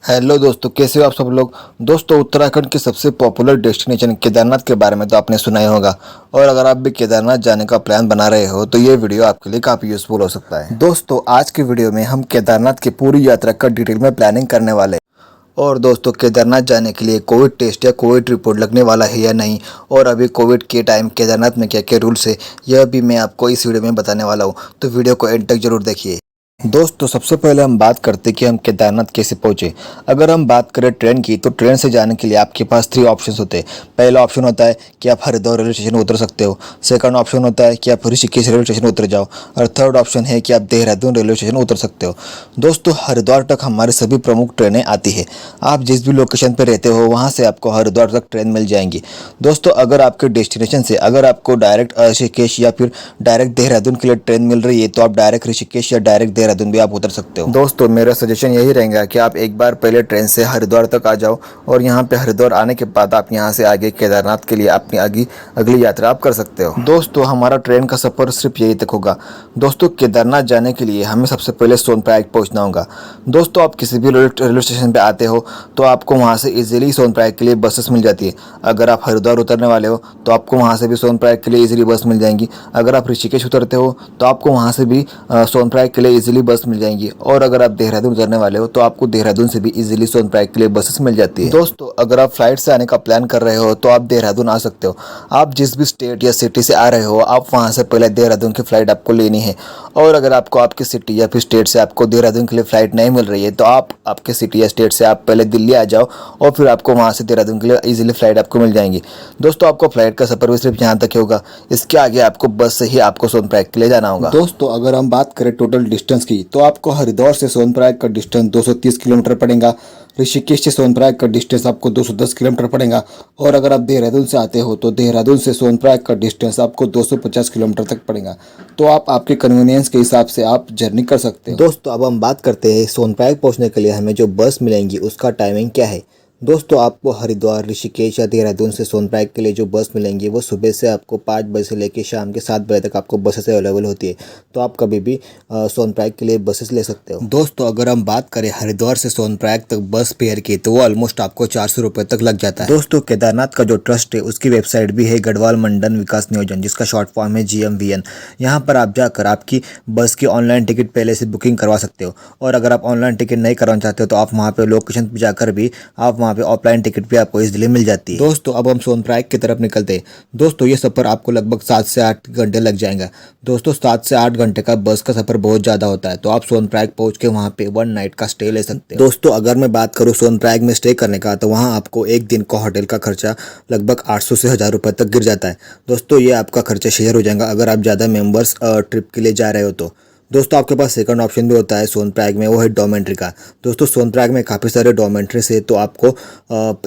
Hello दोस्तों, कैसे हो आप सब लोग। दोस्तों, उत्तराखंड के सबसे पॉपुलर डेस्टिनेशन केदारनाथ के बारे में तो आपने सुना ही होगा। और अगर आप भी केदारनाथ जाने का प्लान बना रहे हो तो ये वीडियो आपके लिए काफ़ी यूज़फुल हो सकता है। दोस्तों, आज की वीडियो में हम केदारनाथ की पूरी यात्रा का डिटेल में प्लानिंग करने वाले हैं। और दोस्तों, केदारनाथ जाने के लिए कोविड टेस्ट या कोविड रिपोर्ट लगने वाला है या नहीं, और अभी कोविड के टाइम केदारनाथ में क्या क्या रूल्स है, यह भी मैं आपको इस वीडियो में बताने वाला हूँ। तो वीडियो को एंड तक जरूर देखिए। दोस्तों, सबसे पहले हम बात करते हैं कि हम केदारनाथ कैसे पहुंचे। अगर हम बात करें ट्रेन की, तो ट्रेन से जाने के लिए आपके पास 3 ऑप्शंस होते हैं। पहला ऑप्शन होता है कि आप हरिद्वार रेलवे स्टेशन उतर सकते हो। सेकंड ऑप्शन होता है कि आप ऋषिकेश रेलवे स्टेशन उतर जाओ। और थर्ड ऑप्शन है कि आप देहरादून रेलवे स्टेशन उतर सकते हो। दोस्तों, हरिद्वार तक हमारी सभी प्रमुख ट्रेनें आती है। आप जिस भी लोकेशन पर रहते हो वहाँ से आपको हरिद्वार तक ट्रेन मिल जाएंगी। दोस्तों, अगर आपके डेस्टिनेशन से अगर आपको डायरेक्ट ऋषिकेश या फिर डायरेक्ट देहरादून के लिए ट्रेन मिल रही है, तो आप डायरेक्ट ऋषिकेश या डायरेक्ट देहरादून भी आप उतर सकते हो। दोस्तों, मेरा सजेशन यही रहेगा कि आप एक बार पहले ट्रेन से हरिद्वार तक आ जाओ, और यहाँ पे हरिद्वार आने के बाद आप यहाँ से आगे केदारनाथ के लिए अपनी अगली यात्रा आप कर सकते हो। दोस्तों, हमारा ट्रेन का सफर सिर्फ यही तक होगा। दोस्तों, केदारनाथ जाने के लिए हमें सबसे पहले सोनप्रयाग पहुंचना होगा। दोस्तों, आप किसी भी रेलवे स्टेशन पे आते हो तो आपको वहाँ से इजीली सोनप्रयाग के लिए बसेस मिल जाती है। अगर आप हरिद्वार उतरने वाले हो तो आपको वहाँ से भी सोनप्रयाग के लिए इजीली बस मिल जाएंगी। अगर आप ऋषिकेश उतरते हो तो आपको वहाँ से भी सोनप्रयाग के लिए इजीली बस मिल जाएंगी। और अगर आप देहरादून उतरने वाले हो तो आपको देहरादून से भी इजीली सोनप्रयाग के लिए बसेस मिल जाती है। दोस्तों, अगर आप फ्लाइट से आने का प्लान कर रहे हो तो आप देहरादून आ सकते हो। आप जिस भी स्टेट या सिटी से आ रहे हो, आप वहाँ से पहले देहरादून की फ़्लाइट आपको लेनी है। और अगर आपको आपकी सिटी या फिर स्टेट से आपको देहरादून के लिए फ़्लाइट नहीं मिल रही है, तो आप आपके सिटी या स्टेट से आप पहले दिल्ली आ जाओ, और फिर आपको वहाँ से देहरादून के लिए ईजिली फ़्लाइट आपको मिल जाएंगी। दोस्तों, आपको फ्लाइट का सफ़र भी सिर्फ यहाँ तक ही होगा। इसके आगे आपको बस से ही आपको सोनप्रयाग के लिए जाना होगा। दोस्तों, अगर हम बात करें टोटल डिस्टेंस की, तो आपको हरिद्वार से सोनप्रयाग का डिस्टेंस 230 किलोमीटर पड़ेगा। ऋषिकेश से सोनप्रयाग का डिस्टेंस आपको 210 किलोमीटर पड़ेगा। और अगर आप देहरादून से आते हो तो देहरादून से सोनप्रयाग का डिस्टेंस आपको 250 किलोमीटर तक पड़ेगा। तो आप आपके कन्वीनियंस के हिसाब से आप जर्नी कर सकते हो। दोस्तों, अब हम बात करते हैं सोनप्रयाग पहुंचने के लिए हमें जो बस मिलेंगी उसका टाइमिंग क्या है। दोस्तों, आपको हरिद्वार, ऋषिकेश या देहरादून से सोनप्रयाग के लिए जो बस मिलेंगी वो सुबह से आपको 5 बजे से लेकर शाम के 7 बजे तक आपको बसेस अवेलेबल होती है। तो आप कभी भी सोनप्रयाग के लिए बसेस ले सकते हो। दोस्तों, अगर हम बात करें हरिद्वार से सोनप्रयाग तक बस फेयर की, तो वो ऑलमोस्ट आपको 400 रुपये तक लग जाता है। दोस्तों, केदारनाथ का जो ट्रस्ट है उसकी वेबसाइट भी है गढ़वाल मंडल विकास नियोजन, जिसका शॉर्ट फॉर्म है GMVN। यहाँ पर आप जाकर आपकी बस की ऑनलाइन टिकट पहले से बुकिंग करवा सकते हो। और अगर आप ऑनलाइन टिकट नहीं करवाना चाहते हो तो आप वहाँ पे लोकेशन पर जाकर भी आप वहाँ पे ऑफलाइन टिकट भी आपको इजीली मिल जाती है। दोस्तों, अब हम सोनप्रयाग की तरफ निकलते हैं। दोस्तों, ये सफर आपको लगभग 7 से 8 घंटे लग जाएगा। दोस्तों, 7 से 8 घंटे का बस का सफर बहुत ज़्यादा होता है, तो आप सोनप्रयाग पहुंच के वहाँ पे 1 नाइट का स्टे ले सकते हो। दोस्तों, अगर मैं बात करूँ सोनप्रयाग में स्टे करने का, तो वहाँ आपको एक दिन का होटल का खर्चा लगभग 800 से 1000 रुपये तक गिर जाता है। दोस्तों, ये आपका खर्चा शेयर हो जाएगा अगर आप ज़्यादा मेम्बर्स ट्रिप के लिए जा रहे हो तो। दोस्तों, आपके पास सेकंड ऑप्शन भी होता है सोनप्रयाग में, वो है डॉर्मेंट्री का। दोस्तों, सोनप्रयाग में काफ़ी सारे डॉर्मेंट्रीज है, तो आपको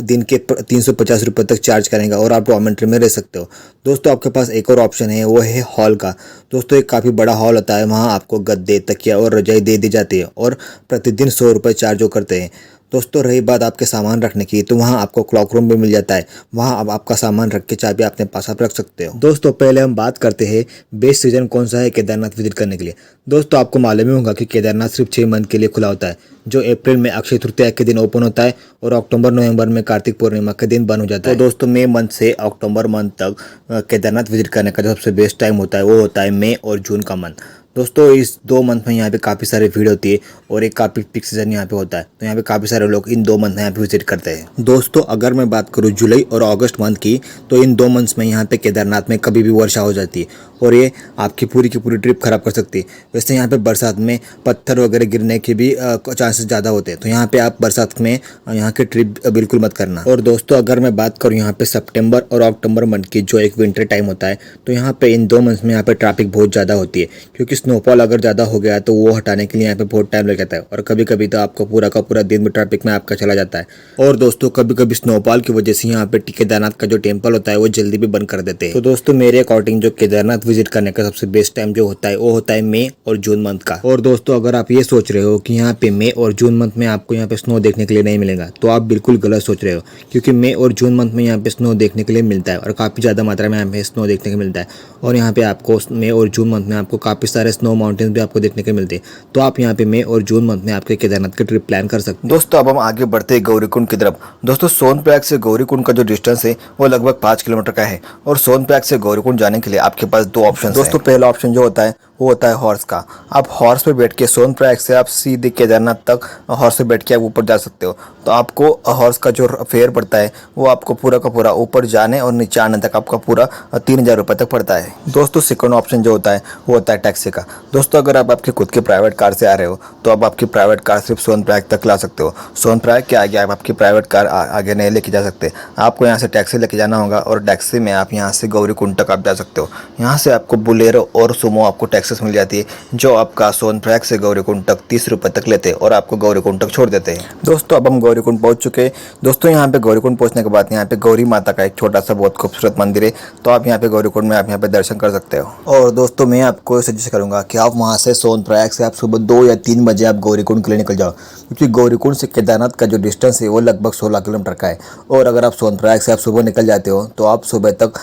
दिन के 350 रुपये तक चार्ज करेंगे और आप डॉर्मेंट्री में रह सकते हो। दोस्तों, आपके पास एक और ऑप्शन है, वो है हॉल का। दोस्तों, एक काफ़ी बड़ा हॉल होता है, वहाँ आपको गद्दे, तकिया और रजाई दे दी जाती है, और प्रतिदिन 100 रुपये चार्ज जो करते हैं। दोस्तों, रही बात आपके सामान रखने की, तो वहाँ आपको क्लॉक रूम भी मिल जाता है। वहाँ अब आपका सामान रख के चाबी अपने पास आप रख सकते हो। दोस्तों, पहले हम बात करते हैं बेस्ट सीजन कौन सा है केदारनाथ विजिट करने के लिए। दोस्तों, आपको मालूम ही होगा कि केदारनाथ सिर्फ 6 मंथ के लिए खुला होता है, जो अप्रैल में अक्षय तृतीया के दिन ओपन होता है, और अक्टूबर नवंबर में कार्तिक पूर्णिमा के दिन बंद हो जाता है। तो दोस्तों, मई मंथ से अक्टूबर मंथ तक केदारनाथ विजिट करने का जो सबसे बेस्ट टाइम होता है वो होता है मई और जून का मंथ। दोस्तों, इस 2 मंथ में यहाँ पे काफ़ी सारी भीड़ होती है, और एक काफ़ी पीक सीजन यहाँ पे होता है, तो यहाँ पे काफ़ी सारे लोग इन 2 मंथ में यहाँ पे विजिट करते हैं। दोस्तों, अगर मैं बात करूँ जुलाई और अगस्त मंथ की, तो इन 2 मंथ्स में यहाँ पे केदारनाथ में कभी भी वर्षा हो जाती है, और ये आपकी पूरी की पूरी ट्रिप खराब कर सकती है। वैसे यहाँ पे बरसात में पत्थर वगैरह गिरने के भी चांसेस ज़्यादा होते हैं, तो यहाँ पे आप बरसात में यहाँ की ट्रिप बिल्कुल मत करना। और दोस्तों, अगर मैं बात करूँ यहाँ पे सितंबर और अक्टूबर मंथ की, जो एक विंटर टाइम होता है, तो यहाँ पे इन 2 मंथ्स में यहाँ पे ट्रैफिक बहुत ज़्यादा होती है, क्योंकि स्नोफॉल अगर ज़्यादा हो गया तो वो हटाने के लिए यहाँ पे बहुत टाइम लग जाता है, और कभी कभी तो आपको पूरा का पूरा दिन में ट्रैफिक में आपका चला जाता है। और दोस्तों, कभी कभी स्नोफॉल की वजह से यहाँ पे केदारनाथ का जो टेम्पल होता है वो जल्दी भी बंद कर देते हैं। तो दोस्तों, मेरे अकॉर्डिंग जो केदारनाथ विजिट करने का सबसे बेस्ट टाइम जो होता है वो होता है मई और जून मंथ का। और दोस्तों, अगर आप ये सोच रहे हो कि यहाँ पे मई और जून मंथ में आपको यहाँ पे स्नो देखने के लिए नहीं मिलेगा, तो आप बिल्कुल गलत सोच रहे हो, क्योंकि मई और जून मंथ में यहाँ पे स्नो देखने के लिए मिलता है, और काफ़ी ज़्यादा मात्रा में यहाँ पे स्नो देखने को मिलता है। और यहाँ पे आपको मई और जून मंथ में आपको काफ़ी सारे स्नो माउंटेन्स भी आपको देखने को मिलते हैं। तो आप यहाँ पे मई और जून मंथ में आपके केदारनाथ की ट्रिप प्लान कर सकते हैं। दोस्तों अब हम आगे बढ़ते हैं गौरीकुंड की तरफ। दोस्तों सोनप्रयाग से गौरीकुंड का जो डिस्टेंस है वो लगभग 5 किलोमीटर का है और सोनप्रयाग से गौरीकुंड जाने के लिए आपके पास 2 ऑप्शन। दोस्तों पहला ऑप्शन जो होता है वो होता है हॉर्स का। आप हॉर्स पे बैठ के सोनप्रयाग से आप सीधे केदारनाथ तक हॉर्स पे बैठ के आप ऊपर जा सकते हो। तो आपको हॉर्स का जो फेयर पड़ता है वो आपको पूरा का पूरा ऊपर जाने और नीचे आने तक आपका पूरा 3000 रुपये तक पड़ता है। दोस्तों सेकंड ऑप्शन जो होता है वो होता है टैक्सी का। दोस्तों अगर आप आपके खुद के प्राइवेट कार से आ रहे हो तो आप आपकी प्राइवेट कार सिर्फ सोनप्रयाग तक ला सकते हो। सोनप्रयाग के आगे आप आपकी प्राइवेट कार आगे नहीं लेके जा सकते। आपको यहाँ से टैक्सी लेके जाना होगा और टैक्सी में आप यहाँ से गौरीकुंड तक आप जा सकते हो। यहाँ से आपको बुलेरो और सुमो आपको टैक्सी मिल जाती है जो आपका सोनप्रयाग से गौरीकुंड तक 30 रुपये तक लेते हैं और आपको गौरीकुंड तक छोड़ देते हैं। दोस्तों अब हम गौरीकुंड पहुंच चुके हैं। दोस्तों यहाँ पे गौरीकुंड पहुंचने के बाद यहाँ पे गौरी माता का एक छोटा सा बहुत खूबसूरत मंदिर है। तो आप यहाँ पे गौरीकुंड में आप यहाँ पे दर्शन कर सकते हो। और दोस्तों मैं आपको सजेस्ट करूंगा कि आप वहाँ से सोनप्रयाग से आप सुबह 2 या 3 बजे आप गौरीकुंड के लिए निकल जाओ, क्योंकि गौरीकुंड से केदारनाथ का जो डिस्टेंस है वो लगभग 16 किलोमीटर का है। और अगर आप सोनप्रयाग से आप सुबह निकल जाते हो तो आप सुबह तक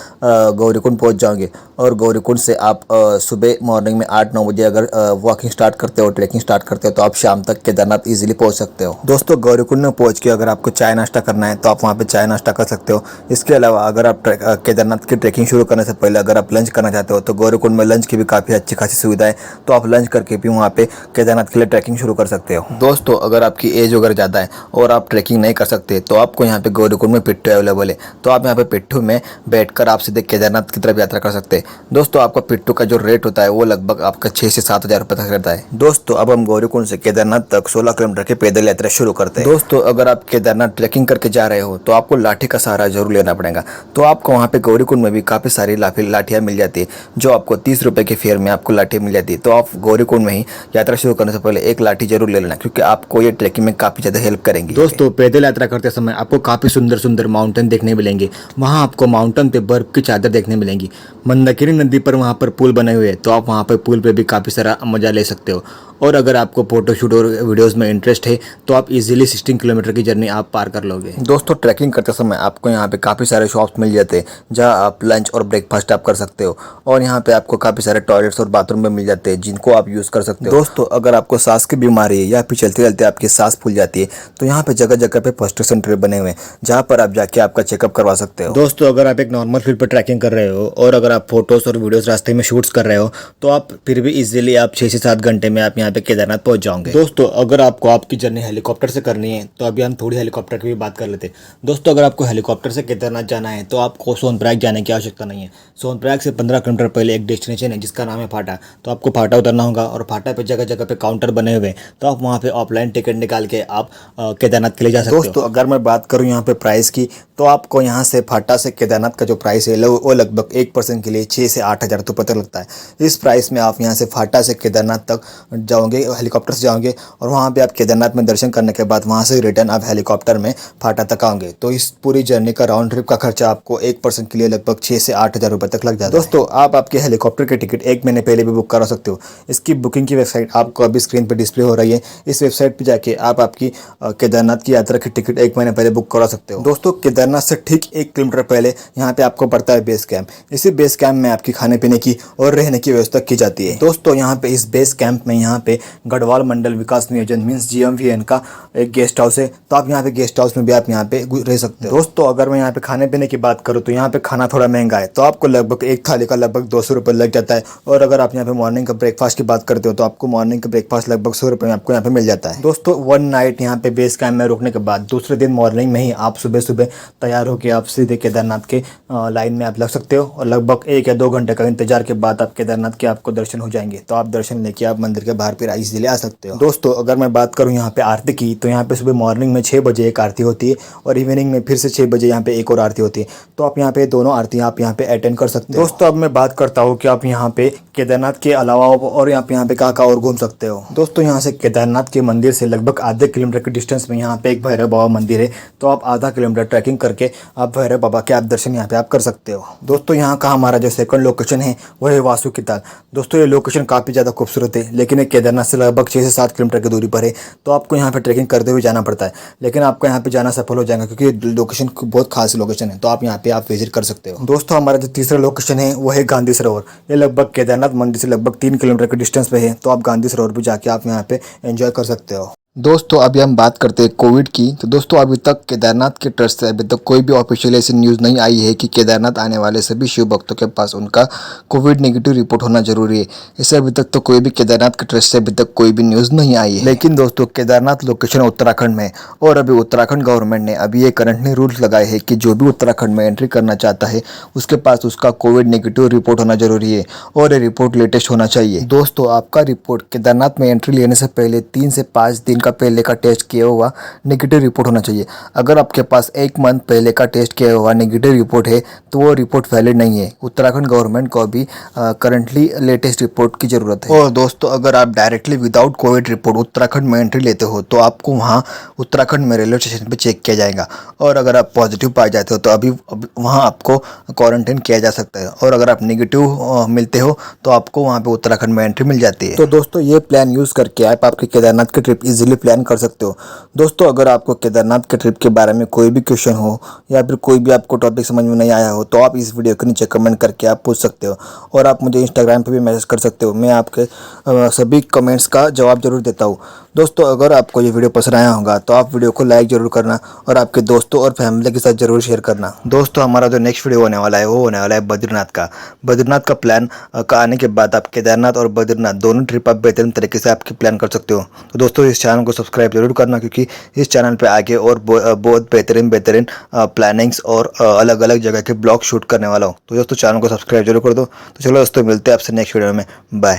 गौरीकुंड पहुँच जाओगे। और गौरीकुंड से आप सुबह मॉर्निंग में 8-9 बजे अगर वॉकिंग स्टार्ट करते हो, ट्रैकिंग स्टार्ट करते हो तो आप शाम तक केदारनाथ इजीली पहुंच सकते हो। दोस्तों गौरीकुंड में पहुंच के अगर आपको चाय नाश्ता करना है तो आप वहां पे चाय नाश्ता कर सकते हो। इसके अलावा अगर आप केदारनाथ की ट्रैकिंग शुरू करने से पहले अगर आप लंच करना चाहते हो तो गौरीकुंड में लंच की भी काफ़ी अच्छी खासी सुविधा है। तो आप लंच करके भी वहाँ पे केदारनाथ के लिए ट्रैकिंग शुरू कर सकते हो। दोस्तों अगर आपकी एज अगर ज़्यादा है और आप ट्रैकिंग नहीं कर सकते तो आपको यहाँ पे गौरीकुंड में पिट्ठू अवेलेबल है। तो आप यहाँ पे पिट्ठू में बैठकर आप सीधे केदारनाथ की तरफ यात्रा कर सकते हैं। दोस्तों आपका पिट्ठू का जो रेट होता है वो लगभग आपका 6 से 7 हज़ार रुपये तक रहता है। दोस्तों अब हम गौरीकुंड से केदारनाथ तक 16 किलोमीटर की पैदल यात्रा शुरू करते हैं। दोस्तों अगर आप केदारनाथ ट्रैकिंग करके जा रहे हो तो आपको लाठी का सहारा जरूर लेना पड़ेगा। तो आपको वहाँ पे गौरीकुंड में भी काफ़ी सारी लाठियाँ मिल जाती है जो आपको 30 रुपये के फेयर में आपको लाठी मिल जाती है। तो आप गौरीकुंड में ही यात्रा शुरू करने से पहले एक लाठी जरूर ले लेना, क्योंकि आपको ये ट्रैकिंग में काफ़ी ज़्यादा हेल्प करेंगी। दोस्तों पैदल यात्रा करते समय आपको काफ़ी सुंदर सुंदर माउंटेन देखने मिलेंगे। वहाँ आपको माउंटेन पे बर्फ की चादर देखने मिलेंगी। मंदाकिनी नदी पर वहाँ पर पुल बने हुए हैं तो आप वहाँ पर पुल पे भी काफ़ी सारा मजा ले सकते हो। और अगर आपको फोटोशूट और वीडियोस में इंटरेस्ट है तो आप इजीली 16 किलोमीटर की जर्नी आप पार कर लोगे। दोस्तों ट्रैकिंग करते समय आपको यहाँ पे काफ़ी सारे शॉप्स मिल जाते हैं जहाँ आप लंच और ब्रेकफास्ट आप कर सकते हो। और यहाँ पे आपको काफ़ी सारे टॉयलेट्स और बाथरूम भी मिल जाते हैं जिनको आप यूज़ कर सकते हो। दोस्तों अगर आपको सांस की बीमारी है या फिर चलते चलते आपकी सांस फूल जाती है तो यहाँ पे जगह जगह पे फर्स्ट एड सेंटर बने हुए हैं जहाँ पर आप जाके आपका चेकअप करवा सकते हो। दोस्तों अगर आप एक नॉर्मल फील्ड पर ट्रैकिंग कर रहे हो और अगर आप फोटोज और वीडियोज रास्ते में शूट्स कर रहे हो तो आप फिर भी इजीली आप 6 से 7 घंटे में आप यहाँ पे केदारनाथ पहुंच जाओगे। दोस्तों अगर आपको आपकी जर्नी हेलीकॉप्टर से करनी है तो अभी हम थोड़ी हेलीकॉप्टर की भी बात कर लेते हैं। दोस्तों अगर आपको हेलीकॉप्टर से केदारनाथ जाना है तो आपको सोनप्रयाग जाने की आवश्यकता नहीं है। सोनप्रयाग से 15 किलोमीटर पहले एक डेस्टिनेशन है जिसका नाम है फाटा। तो आपको फाटा उतरना होगा और फाटा पे जगह जगह पे काउंटर बने हुए हैं तो आप वहाँ पे ऑफलाइन टिकट निकाल के आप केदारनाथ के लिए जा सकते हो। दोस्तों अगर मैं बात करूँ यहाँ पे प्राइस की तो आपको यहाँ से फाटा से केदारनाथ का जो प्राइस है वो लगभग 1 पर्सन के लिए 6 से 8 हज़ार रुपये तक लगता है। इस प्राइस में आप यहाँ से फाटा से केदारनाथ तक जाओगे, हेलीकॉप्टर से जाओगे और वहाँ पे आप केदारनाथ में दर्शन करने के बाद वहाँ से रिटर्न आप हेलीकॉप्टर में फाटा तक आओगे। तो इस पूरी जर्नी का राउंड ट्रिप का खर्चा आपको 1 पर्सन के लिए लगभग 6 से 8 हज़ार रुपये तक लग जाता है। दोस्तों आप आपके हेलीकॉप्टर की टिकट 1 महीने पहले भी बुक करा सकते हो। इसकी बुकिंग की वेबसाइट आपको अभी स्क्रीन पर डिस्प्ले हो रही है। इस वेबसाइट पर जाके आप आपकी केदारनाथ की यात्रा की टिकट 1 महीने पहले बुक करा सकते हो। दोस्तों केदारनाथ से ठीक 1 किलोमीटर पहले यहाँ पे आपको पड़ता है बेस कैंप। इसी बेस कैंप में आपकी खाने पीने की और रहने की व्यवस्था की जाती है। दोस्तों यहाँ पे इस बेस कैंप में यहाँ पे गढ़वाल मंडल विकास नियोजन मीन्स GMVN का एक गेस्ट हाउस है। तो आप यहाँ पे गेस्ट हाउस में भी आप यहाँ पे रह सकते हो। दोस्तों अगर मैं यहाँ पे खाने पीने की बात करूँ तो यहाँ पे खाना थोड़ा महंगा है। तो आपको लगभग एक थाली का लगभग 200 रुपये लग जाता है। और अगर आप यहाँ पे मॉर्निंग का ब्रेकफास्ट की बात करते हो तो आपको मॉर्निंग का ब्रेकफास्ट लगभग 100 रुपये में आपको यहाँ पे मिल जाता है। दोस्तों 1 नाइट यहाँ पे बेस कैंप में रुकने के बाद दूसरे दिन मॉर्निंग में ही आप सुबह सुबह तैयार होकर आप सीधे केदारनाथ के लाइन में आप लग सकते हो और लगभग 1 या 2 घंटे का इंतजार के बाद आप केदारनाथ के आपको दर्शन हो जाएंगे। तो आप दर्शन लेके आप मंदिर के बाहर फिर इजीली आ सकते हो। दोस्तों अगर मैं बात करूं यहाँ पे आरती की तो यहाँ पे सुबह मॉर्निंग में 6 बजे एक आरती होती है और इवनिंग में फिर से 6 बजे यहाँ पे एक और आरती होती है। तो आप यहाँ पे दोनों आरती आप यहाँ पे अटेंड कर सकते हो। दोस्तों अब मैं बात करता हूँ कि आप यहाँ पे केदारनाथ के अलावा और यहाँ पे कहाँ और घूम सकते हो। दोस्तों यहाँ से केदारनाथ के मंदिर से लगभग आधे किलोमीटर के डिस्टेंस में यहाँ पे एक भैरव बाबा मंदिर है। तो आप आधा किलोमीटर ट्रैकिंग करके आप भैरव बाबा के आप दर्शन यहाँ पे आप कर सकते हो। दोस्तों यहाँ का हमारा जो सेकंड लोकेशन है वो है वासुकी ताल। दोस्तों ये लोकेशन काफ़ी ज़्यादा खूबसूरत है लेकिन ये केदारनाथ से लगभग 6 से 7 किलोमीटर की दूरी पर है, तो आपको यहाँ पे ट्रैकिंग करते हुए जाना पड़ता है। लेकिन आपका यहाँ पे जाना सफल हो जाएगा क्योंकि लोकेशन बहुत खास लोकेशन है, तो आप यहाँ पे आप विजिट कर सकते हो। दोस्तों हमारा जो तीसरा लोकेशन है वो है गांधी सरोवर। ये लगभग केदारनाथ मंदिर से लगभग 3 किलोमीटर के डिस्टेंस पे है, तो आप गांधी सरोवर भी जाके आप यहाँ पे एंजॉय कर सकते हो। दोस्तों अभी हम बात करते हैं कोविड की। तो दोस्तों अभी तक केदारनाथ के ट्रस्ट से अभी तक कोई भी ऑफिशियल ऐसी न्यूज़ नहीं आई है कि केदारनाथ आने वाले सभी शिव भक्तों के पास उनका कोविड नेगेटिव रिपोर्ट होना जरूरी है। इससे अभी तक तो कोई भी केदारनाथ के ट्रस्ट से अभी तक कोई भी न्यूज़ नहीं आई है। लेकिन दोस्तों केदारनाथ लोकेशन उत्तराखंड में, और अभी उत्तराखंड गवर्नमेंट ने अभी ये करंटली रूल्स लगाए हैं कि जो भी उत्तराखंड में एंट्री करना चाहता है उसके पास उसका कोविड नेगेटिव रिपोर्ट होना जरूरी है, और ये रिपोर्ट लेटेस्ट होना चाहिए। दोस्तों आपका रिपोर्ट केदारनाथ में एंट्री लेने से पहले 3 से 5 दिन का पहले का टेस्ट किया हुआ नेगेटिव रिपोर्ट होना चाहिए। अगर आपके पास 1 मंथ पहले का टेस्ट किया हुआ नेगेटिव रिपोर्ट है तो वो रिपोर्ट वैलिड नहीं है। उत्तराखंड गवर्नमेंट को अभी करंटली लेटेस्ट रिपोर्ट की जरूरत है। और दोस्तों अगर आप directly without Covid report Uttarakhand में एंट्री लेते हो तो आपको वहाँ उत्तराखंड में रेलवे स्टेशन पर चेक किया जाएगा, और अगर आप पॉजिटिव पाए जाते हो तो अभी वहाँ आपको क्वारंटाइन किया जा सकता है, और अगर आप नेगेटिव मिलते हो तो आपको वहाँ पे उत्तराखंड में एंट्री मिल जाती है। तो दोस्तों ये प्लान यूज़ करके आप आपके केदारनाथ की ट्रिप इजीली प्लान कर सकते हो। दोस्तों अगर आपको केदारनाथ के ट्रिप के बारे में कोई भी क्वेश्चन हो या फिर कोई भी आपको टॉपिक समझ में नहीं आया हो तो आप इस वीडियो के नीचे कमेंट करके आप पूछ सकते हो, और आप मुझे इंस्टाग्राम पे भी मैसेज कर सकते हो। मैं आपके सभी कमेंट्स का जवाब जरूर देता हूँ। दोस्तों अगर आपको ये वीडियो पसंद आया होगा तो आप वीडियो को लाइक जरूर करना, और आपके दोस्तों और फैमिली के साथ जरूर शेयर करना। दोस्तों हमारा जो नेक्स्ट वीडियो होने वाला है वो होने वाला है बद्रीनाथ का। बद्रीनाथ का प्लान का आने के बाद आप केदारनाथ और बद्रीनाथ दोनों ट्रिप आप बेहतरीन तरीके से आपकी प्लान कर सकते हो। तो दोस्तों इस चैनल को सब्सक्राइब जरूर करना, क्योंकि इस चैनल पे आगे और बहुत बेहतरीन प्लानिंग्स और अलग अलग जगह के ब्लॉग शूट करने वाला हूँ। तो दोस्तों चैनल को सब्सक्राइब जरूर कर दो। तो चलो दोस्तों मिलते हैं आपसे नेक्स्ट वीडियो में। बाय।